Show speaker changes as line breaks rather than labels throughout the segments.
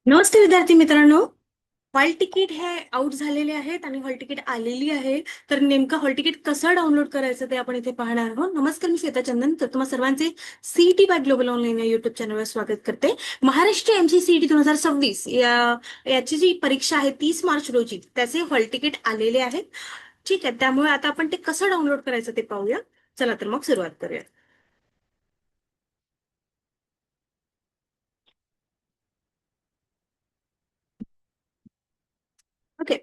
नमस्ते विद्यार्थी मित्रांनो. Hall ticket हे आउट झालेले आहेत आणि हॉल तिकीट आलेली आहे. तर नेमकं हॉल तिकीट कसं डाउनलोड करायचं ते आपण इथे पाहणार आहोत. नमस्कार, मी श्वेता चंदन. तर तुम्हा सर्वांचे सीईटी बाय ग्लोबल ऑनलाईन या युट्यूब चॅनलवर स्वागत करते. महाराष्ट्र MCCET 2026 याची जी परीक्षा आहे 30 मार्च रोजी, त्याचे हॉल तिकीट आलेले आहेत. ठीक आहे, त्यामुळे आता आपण ते कसं डाउनलोड करायचं ते पाहूया. चला तर मग सुरुवात करूया. ओके.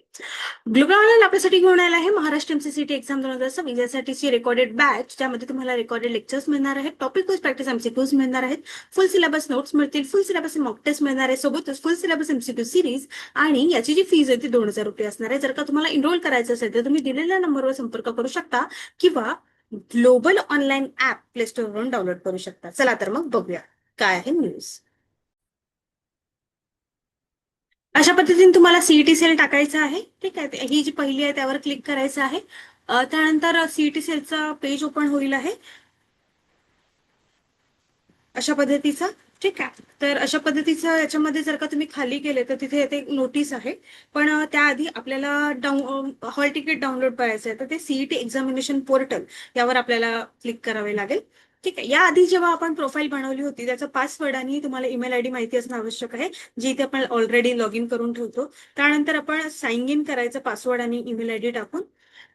ग्लोबल ऑनलाईन आपल्यासाठी घेऊन आला आहे महाराष्ट्र MCCT एक्झाम 2026 यासाठीची रेकॉर्डेड बॅच, ज्यामध्ये तुम्हाला रेकॉर्डेड लेक्चर्स मिळणार आहेत, टॉपिक वाईज प्रॅक्टिस MCQs मिळणार आहेत, फुल सिलेबस नोट्स मिळतील, फुल सिलेबस मॉक टेस्ट मिळणार आहे, सोबतच फुल सिलेबस MCQ सिरीज. आणि याची जी फीज आहे ती 2,000 रुपये असणार आहे. जर का तुम्हाला इनरोल करायचं असेल तर तुम्ही दिलेल्या नंबरवर संपर्क करू शकता किंवा ग्लोबल ऑनलाईन ऍप प्ले स्टोअरवरून डाउनलोड करू शकता. चला तर मग बघूया काय आहे न्यूज. अशा पद्धतीने तुम्हाला सीईटी सेल टाकायचा आहे. ठीक आहे, ही जी पहिली आहे त्यावर क्लिक करायचं आहे. त्यानंतर सीईटी सेलचा पेज ओपन होईल आहे अशा पद्धतीचा. ठीक आहे, तर अशा पद्धतीचं याच्यामध्ये जर का तुम्ही खाली गेले तर तिथे येते नोटीस आहे. पण त्याआधी आपल्याला हॉल तिकीट डाउनलोड करायचं आहे, तर ते सीईटी एक्झामिनेशन पोर्टल यावर आपल्याला क्लिक करावे लागेल. ठीक आहे, याआधी जेव्हा आपण प्रोफाईल बनवली होती त्याचा पासवर्ड आणि तुम्हाला ईमेल आयडी माहिती असणं आवश्यक आहे, जी इथे आपण ऑलरेडी लॉग इन करून ठेवतो. त्यानंतर आपण साइन इन करायचं पासवर्ड आणि ईमेल आयडी टाकून.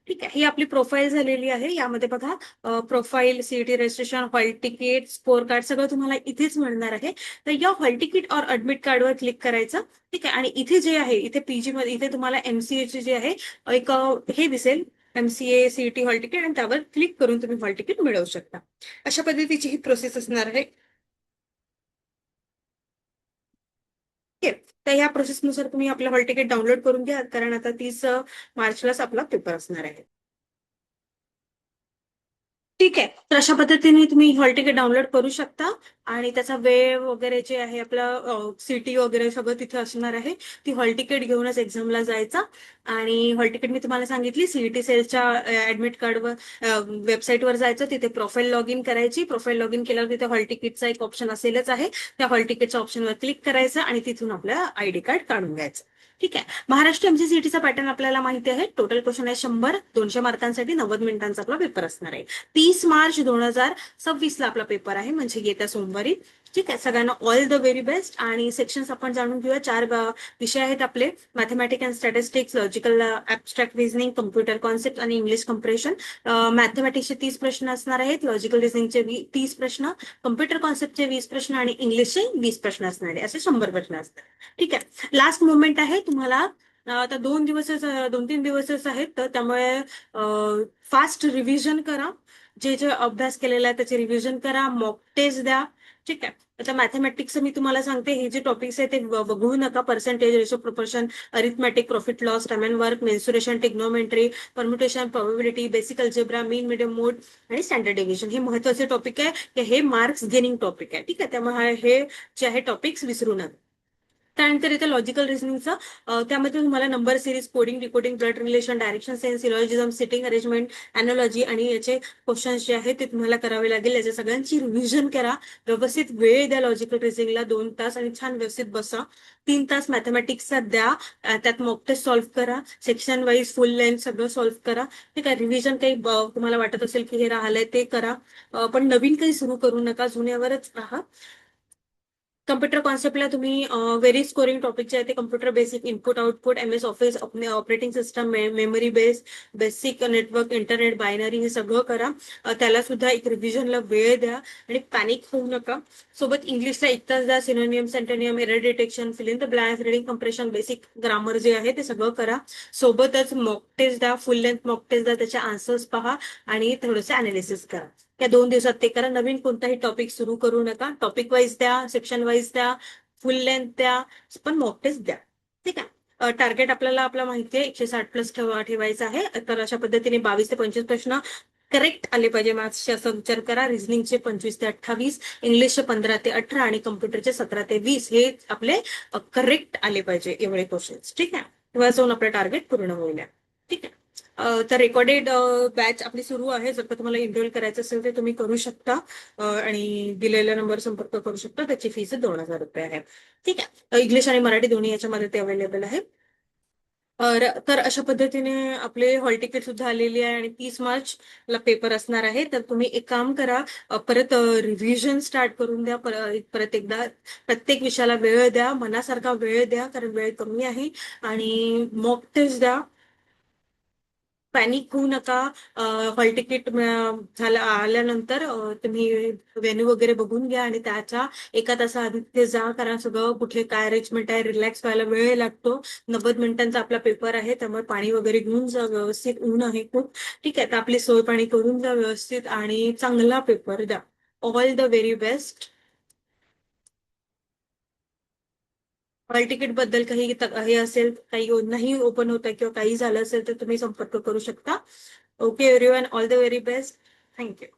ठीक आहे, ही आपली प्रोफाईल झालेली आहे. यामध्ये बघा, profile, CET registration, hall ticket, score card सगळं तुम्हाला इथेच मिळणार आहे. तर या हॉल तिकीट और ऍडमिट कार्डवर क्लिक करायचं. ठीक आहे, आणि इथे जे आहे, इथे पीजी मध्ये इथे तुम्हाला MCA चे जे आहे एक हे दिसेल, MCA सीईटी हॉल तिकीट, आणि त्यावर क्लिक करून तुम्ही हॉल तिकीट मिळवू शकता. अशा पद्धतीची ही प्रोसेस असणार आहे. ठीक आहे, तर या प्रोसेसनुसार तुम्ही आपलं हॉल तिकीट डाउनलोड करून घ्या, कारण आता 30 मार्चलाच आपला पेपर असणार आहे. ठीक आहे, तर अशा पद्धतीने तुम्ही हॉल तिकीट डाउनलोड करू शकता. आणि त्याचा वेळ वगैरे जे आहे, आपलं सिटी वगैरे सगळं तिथे असणार आहे. ती हॉल तिकीट घेऊनच एक्झामला जायचा. आणि हॉल तिकीट मी तुम्हाला सांगितली, सीईटी सेलच्या ऍडमिट कार्डवर, वेबसाईटवर जायचं, तिथे प्रोफाईल लॉग इन करायची. प्रोफाईल लॉग इन केल्यावर तिथे हॉल तिकीटचा एक ऑप्शन असेलच आहे. त्या हॉल तिकीटच्या ऑप्शनवर क्लिक करायचं आणि तिथून आपलं आयडी कार्ड काढून घ्यायचं. ठीक आहे, महाराष्ट्र MCCETचा पॅटर्न आपल्याला माहिती आहे. टोटल क्वेश्चन आहे 100, 200 मार्कांसाठी 90 मिनिटांचा आपला पेपर असणार आहे. 30 मार्च 2026 ला आपला पेपर आहे, म्हणजे येत्या सोमवारी. ठीक आहे, सगळ्यांना ऑल द व्हेरी बेस्ट. आणि सेक्शन्स आपण जाणून घेऊया. 4 विषय आहेत आपले: mathematics and statistics, logical abstract reasoning, computer concept आणि इंग्लिश कम्प्रेशन. मॅथमॅटिक्सचे 30 प्रश्न असणार आहेत, लॉजिकल रिझनिंगचे 30 प्रश्न, कम्प्युटर कॉन्सेप्टचे 20 प्रश्न आणि इंग्लिशचे 20 प्रश्न असणार आहे. असे 100 प्रश्न असतात. ठीक आहे, लास्ट मुवमेंट आहे तुम्हाला. आता 2-3 दिवसच आहेत, तर त्यामुळे फास्ट रिव्हिजन करा. जे जे अभ्यास केलेला आहे त्याचे रिव्हिजन करा, मॉक टेस्ट द्या. ठीक आहे, आता मॅथमॅटिक्स मी तुम्हाला सांगते, हे जे टॉपिक्स आहेत ते बघू नका. Percentage, ratio, proportion, arithmetic, profit loss, time and work, mensuration, trigonometry, permutation, probability, basic algebra, mean medium mode आणि स्टँडर्ड डेव्हिएशन. हे महत्वाचे टॉपिक आहे, की हे मार्क्स गेनिंग टॉपिक आहे. ठीक आहे, त्यामुळे हे जे आहे टॉपिक्स विसरू नका. त्यानंतर इथे लॉजिकल रिझनिंगचं, त्यामध्ये तुम्हाला number series, coding, decoding, blood relation, direction sense, syllogism, sitting arrangement, analogy आणि याचे क्वेश्चन्स जे आहेत ते तुम्हाला करावे लागेल. याच्या सगळ्यांची रिव्हिजन करा. व्यवस्थित वेळ द्या लॉजिकल रिझनिंगला 2 तास, आणि छान व्यवस्थित बसा. 3 तास मॅथमॅटिक्सचा द्या. त्यात मॉक टेस्ट सॉल्व्ह करा. सेक्शन वाईज फुल लेंथ सगळं सॉल्व्ह करा. ठीक आहे, रिव्हिजन काही तुम्हाला वाटत असेल की हे राहिलंय ते करा. पण नवीन काही सुरू करू नका, जुन्यावरच राहा. कम्प्युटर कॉन्सेप्टला तुम्ही व्हेरी स्कोरिंग टॉपिक जे आहे ते computer basic, input output, MS office, operating system, memory base, basic network, internet, binary, हे सगळं करा. त्याला सुद्धा एक रिव्हिजनला वेळ द्या आणि पॅनिक होऊ नका. सोबत इंग्लिशला 1 तास द्या. Synonym, antonym, error detection, fill in the blanks, reading comprehension, basic grammar जे आहे ते सगळं करा. सोबतच मॉक टेस्ट द्या, फुल लेंथ मॉक टेस्ट द्या, त्याचे आन्सर्स पहा आणि थोडंसं अनालिसिस करा. त्या 2 दिवसात ते करा. नवीन कोणताही टॉपिक सुरू करू नका. टॉपिक वाईज द्या, सेक्शन वाईज द्या, फुल लेंथ द्या, पण मॉक टेस्ट द्या. ठीक आहे, टार्गेट आपल्याला आपला माहिती आहे 160+ ठेवायचं आहे. तर अशा पद्धतीने 22 ते 25 प्रश्न करेक्ट आले पाहिजे. मॅथ्सचे असा विचार करा. रिझनिंगचे 25 ते 28, इंग्लिशचे 15 ते 18 आणि कम्प्युटरचे 17 ते 20 हे आपले करेक्ट आले पाहिजे, एवढे क्वेश्चन्स. ठीक आहे, तेव्हा जाऊन आपलं टार्गेट पूर्ण होईल. ठीक आहे, तर रेकॉर्डेड बॅच आपली सुरू आहे. जर का तुम्हाला एनरोल करायचं असेल तर तुम्ही करू शकता आणि दिलेल्या नंबर संपर्क करू शकता. त्याची फीस 2,000 रुपये आहे. ठीक आहे. इंग्लिश आणि मराठी दोन्ही याच्यामध्ये ते अवेलेबल आहे. तर अशा पद्धतीने आपले हॉल तिकीट सुद्धा आलेली आहे आणि 30 मार्च ला पेपर असणार आहे. तर तुम्ही एक काम करा, परत रिव्हिजन स्टार्ट करून द्या. परत एकदा प्रत्येक विषयाला वेळ द्या, मनासारखा वेळ द्या, कारण वेळ कमी आहे. आणि मॉक टेस्ट द्या. पॅनिक होऊ नका. हॉल तिकीट झालं आल्यानंतर तुम्ही व्हेन्यू वगैरे बघून घ्या आणि त्याच्या एका तासा आधी तिथे जा, कारण सगळं कुठे काय अरेंजमेंट आहे, रिलॅक्स व्हायला वेळ लागतो. 90 मिनिटांचा आपला पेपर आहे, त्यामुळे पाणी वगैरे घेऊन जा व्यवस्थित. ऊन आहे खूप. ठीक आहे. तर आपली सोय पाणी करून जा व्यवस्थित आणि चांगला पेपर द्या. All the very best. Hall ticket बद्दल काही हे असेल, काही नाही ओपन होत आहे किंवा काही झालं असेल तर तुम्ही संपर्क करू शकता. Okay everyone, all the very best. Thank you.